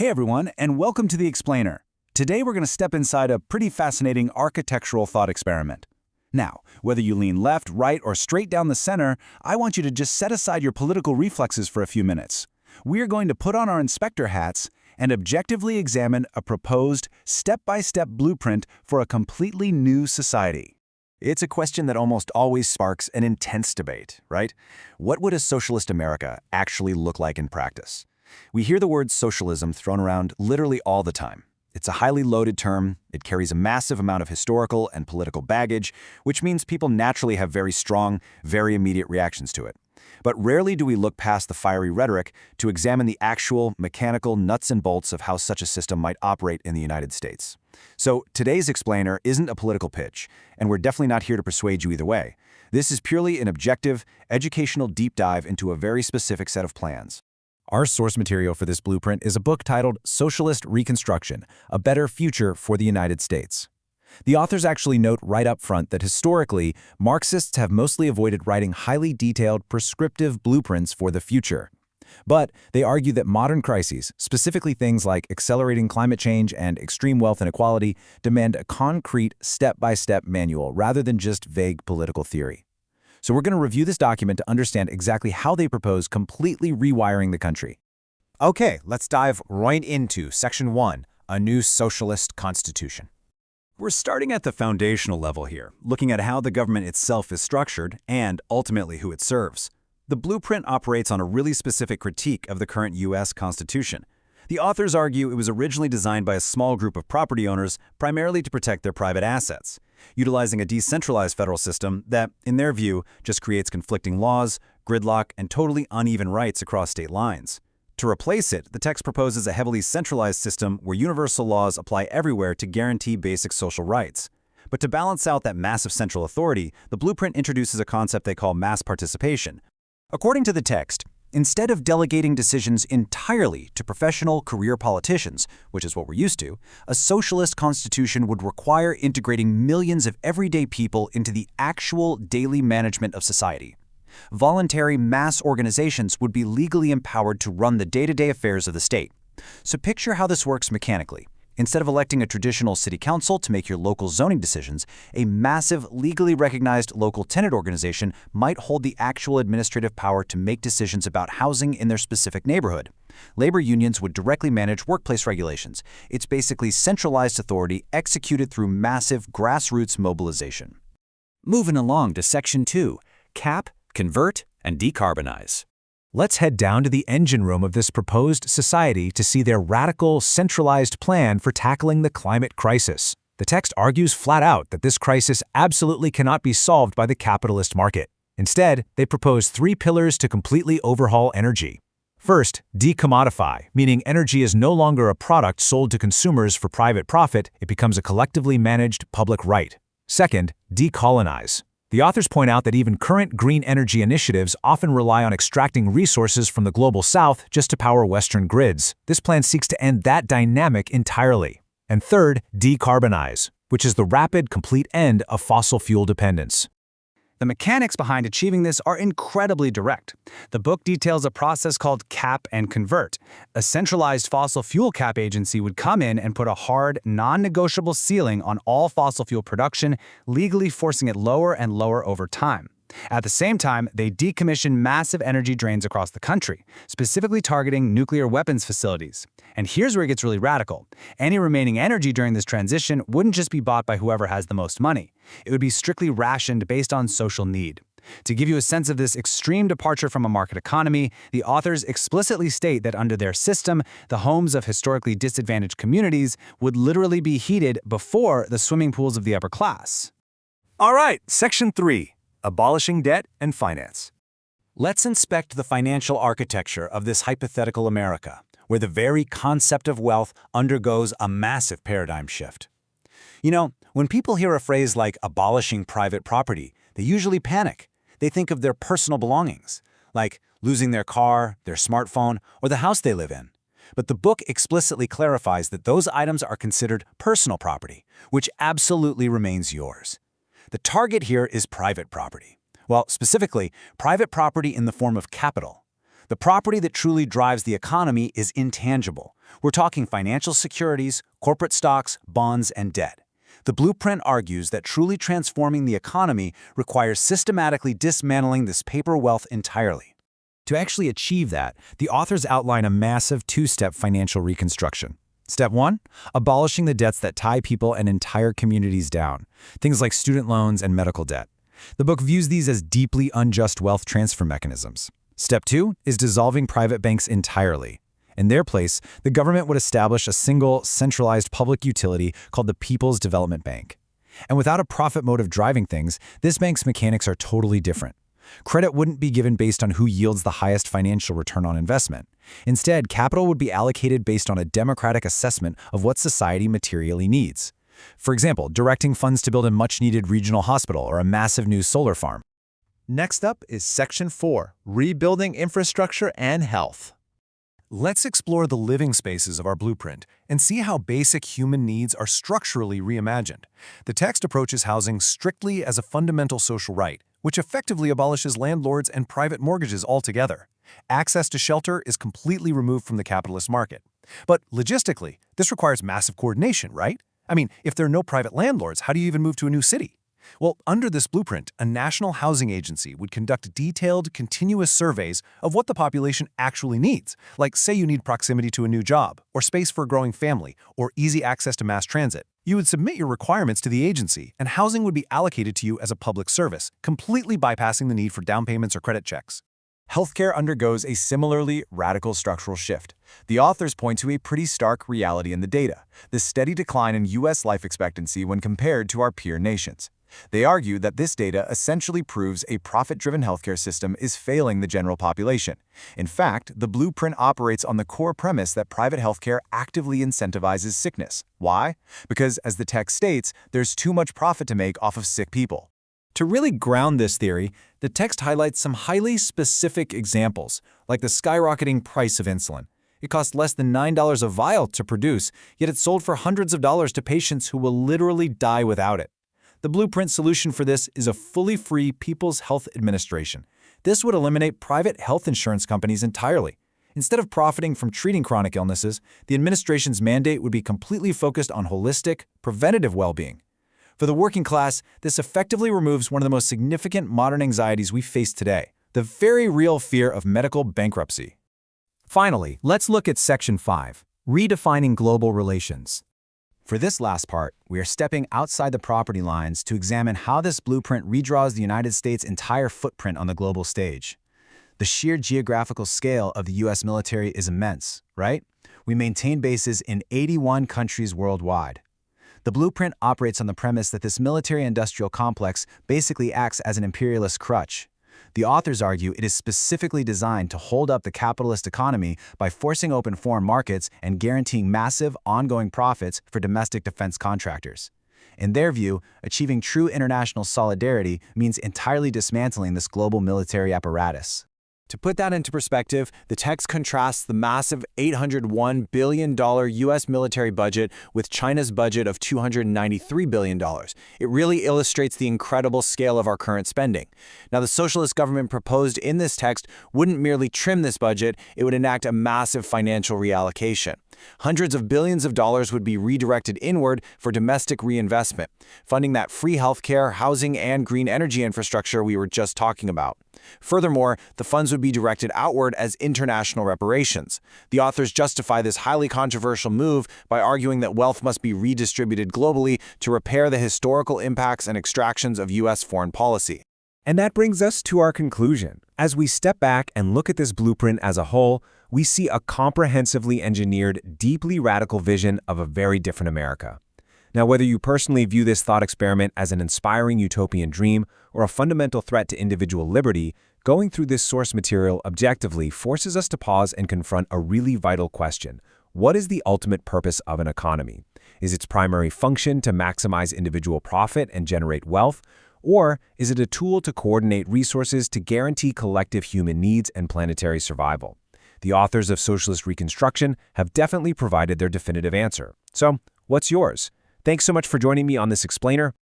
Hey everyone, and welcome to The Explainer. Today we're going to step inside a pretty fascinating architectural thought experiment. Now, whether you lean left, right, or straight down the center, I want you to just set aside your political reflexes for a few minutes. We are going to put on our inspector hats and objectively examine a proposed step-by-step blueprint for a completely new society. It's a question that almost always sparks an intense debate, right? What would a socialist America actually look like in practice? We hear the word socialism thrown around literally all the time. It's a highly loaded term, it carries a massive amount of historical and political baggage, which means people naturally have very strong, very immediate reactions to it. But rarely do we look past the fiery rhetoric to examine the actual, mechanical nuts and bolts of how such a system might operate in the United States. So today's explainer isn't a political pitch, and we're definitely not here to persuade you either way. This is purely an objective, educational deep dive into a very specific set of plans. Our source material for this blueprint is a book titled Socialist Reconstruction, A Better Future for the United States. The authors actually note right up front that historically, Marxists have mostly avoided writing highly detailed, prescriptive blueprints for the future. But they argue that modern crises, specifically things like accelerating climate change and extreme wealth inequality, demand a concrete, step-by-step manual rather than just vague political theory. So we're going to review this document to understand exactly how they propose completely rewiring the country. Okay, let's dive right into Section 1, a new socialist constitution. We're starting at the foundational level here, looking at how the government itself is structured and, ultimately, who it serves. The blueprint operates on a really specific critique of the current U.S. Constitution. The authors argue it was originally designed by a small group of property owners primarily to protect their private assets, utilizing a decentralized federal system that, in their view, just creates conflicting laws, gridlock, and totally uneven rights across state lines. To replace it, the text proposes a heavily centralized system where universal laws apply everywhere to guarantee basic social rights. But to balance out that massive central authority, the blueprint introduces a concept they call mass participation. According to the text, instead of delegating decisions entirely to professional career politicians, which is what we're used to, a socialist constitution would require integrating millions of everyday people into the actual daily management of society. Voluntary mass organizations would be legally empowered to run the day-to-day affairs of the state. So picture how this works mechanically. Instead of electing a traditional city council to make your local zoning decisions, a massive, legally recognized local tenant organization might hold the actual administrative power to make decisions about housing in their specific neighborhood. Labor unions would directly manage workplace regulations. It's basically centralized authority executed through massive grassroots mobilization. Moving along to Section 2, Cap, Convert, and Decarbonize. Let's head down to the engine room of this proposed society to see their radical, centralized plan for tackling the climate crisis. The text argues flat out that this crisis absolutely cannot be solved by the capitalist market. Instead, they propose 3 pillars to completely overhaul energy. First, decommodify, meaning energy is no longer a product sold to consumers for private profit, it becomes a collectively managed public right. Second, decolonize. The authors point out that even current green energy initiatives often rely on extracting resources from the global south just to power Western grids. This plan seeks to end that dynamic entirely. And third, decarbonize, which is the rapid, complete end of fossil fuel dependence. The mechanics behind achieving this are incredibly direct. The book details a process called Cap and Convert. A centralized fossil fuel cap agency would come in and put a hard, non-negotiable ceiling on all fossil fuel production, legally forcing it lower and lower over time. At the same time, they decommission massive energy drains across the country, specifically targeting nuclear weapons facilities. And here's where it gets really radical. Any remaining energy during this transition wouldn't just be bought by whoever has the most money. It would be strictly rationed based on social need. To give you a sense of this extreme departure from a market economy, the authors explicitly state that under their system, the homes of historically disadvantaged communities would literally be heated before the swimming pools of the upper class. All right, Section 3, abolishing debt and finance. Let's inspect the financial architecture of this hypothetical America, where the very concept of wealth undergoes a massive paradigm shift. You know, when people hear a phrase like abolishing private property, they usually panic. They think of their personal belongings, like losing their car, their smartphone, or the house they live in. But the book explicitly clarifies that those items are considered personal property, which absolutely remains yours. The target here is private property. Well, specifically, private property in the form of capital. The property that truly drives the economy is intangible. We're talking financial securities, corporate stocks, bonds, and debt. The blueprint argues that truly transforming the economy requires systematically dismantling this paper wealth entirely. To actually achieve that, the authors outline a massive two-step financial reconstruction. Step 1, abolishing the debts that tie people and entire communities down, things like student loans and medical debt. The book views these as deeply unjust wealth transfer mechanisms. Step 2 is dissolving private banks entirely. In their place, the government would establish a single, centralized public utility called the People's Development Bank. And without a profit motive driving things, this bank's mechanics are totally different. Credit wouldn't be given based on who yields the highest financial return on investment. Instead, capital would be allocated based on a democratic assessment of what society materially needs. For example, directing funds to build a much-needed regional hospital or a massive new solar farm. Next up is Section 4, Rebuilding Infrastructure and Health. Let's explore the living spaces of our blueprint and see how basic human needs are structurally reimagined. The text approaches housing strictly as a fundamental social right, which effectively abolishes landlords and private mortgages altogether. Access to shelter is completely removed from the capitalist market. But logistically, this requires massive coordination, right? I mean, if there are no private landlords, how do you even move to a new city? Well, under this blueprint, a national housing agency would conduct detailed, continuous surveys of what the population actually needs. Like, say you need proximity to a new job, or space for a growing family, or easy access to mass transit. You would submit your requirements to the agency, and housing would be allocated to you as a public service, completely bypassing the need for down payments or credit checks. Healthcare undergoes a similarly radical structural shift. The authors point to a pretty stark reality in the data: the steady decline in U.S. life expectancy when compared to our peer nations. They argue that this data essentially proves a profit-driven healthcare system is failing the general population. In fact, the blueprint operates on the core premise that private healthcare actively incentivizes sickness. Why? Because, as the text states, there's too much profit to make off of sick people. To really ground this theory, the text highlights some highly specific examples, like the skyrocketing price of insulin. It costs less than $9 a vial to produce, yet it's sold for hundreds of dollars to patients who will literally die without it. The blueprint solution for this is a fully free People's Health Administration. This would eliminate private health insurance companies entirely. Instead of profiting from treating chronic illnesses, the administration's mandate would be completely focused on holistic, preventative well-being. For the working class, this effectively removes one of the most significant modern anxieties we face today, the very real fear of medical bankruptcy. Finally, let's look at Section 5, Redefining Global Relations. For this last part, we are stepping outside the property lines to examine how this blueprint redraws the United States' entire footprint on the global stage. The sheer geographical scale of the U.S. military is immense, right? We maintain bases in 81 countries worldwide. The blueprint operates on the premise that this military-industrial complex basically acts as an imperialist crutch. The authors argue it is specifically designed to hold up the capitalist economy by forcing open foreign markets and guaranteeing massive, ongoing profits for domestic defense contractors. In their view, achieving true international solidarity means entirely dismantling this global military apparatus. To put that into perspective, the text contrasts the massive $801 billion U.S. military budget with China's budget of $293 billion. It really illustrates the incredible scale of our current spending. Now, the socialist government proposed in this text wouldn't merely trim this budget, it would enact a massive financial reallocation. Hundreds of billions of dollars would be redirected inward for domestic reinvestment, funding that free healthcare, housing, and green energy infrastructure we were just talking about. Furthermore, the funds would be directed outward as international reparations. The authors justify this highly controversial move by arguing that wealth must be redistributed globally to repair the historical impacts and extractions of U.S. foreign policy. And that brings us to our conclusion. As we step back and look at this blueprint as a whole, we see a comprehensively engineered, deeply radical vision of a very different America. Now, whether you personally view this thought experiment as an inspiring utopian dream or a fundamental threat to individual liberty, going through this source material objectively forces us to pause and confront a really vital question. What is the ultimate purpose of an economy? Is its primary function to maximize individual profit and generate wealth? Or is it a tool to coordinate resources to guarantee collective human needs and planetary survival? The authors of Socialist Reconstruction have definitely provided their definitive answer. So, what's yours? Thanks so much for joining me on this explainer.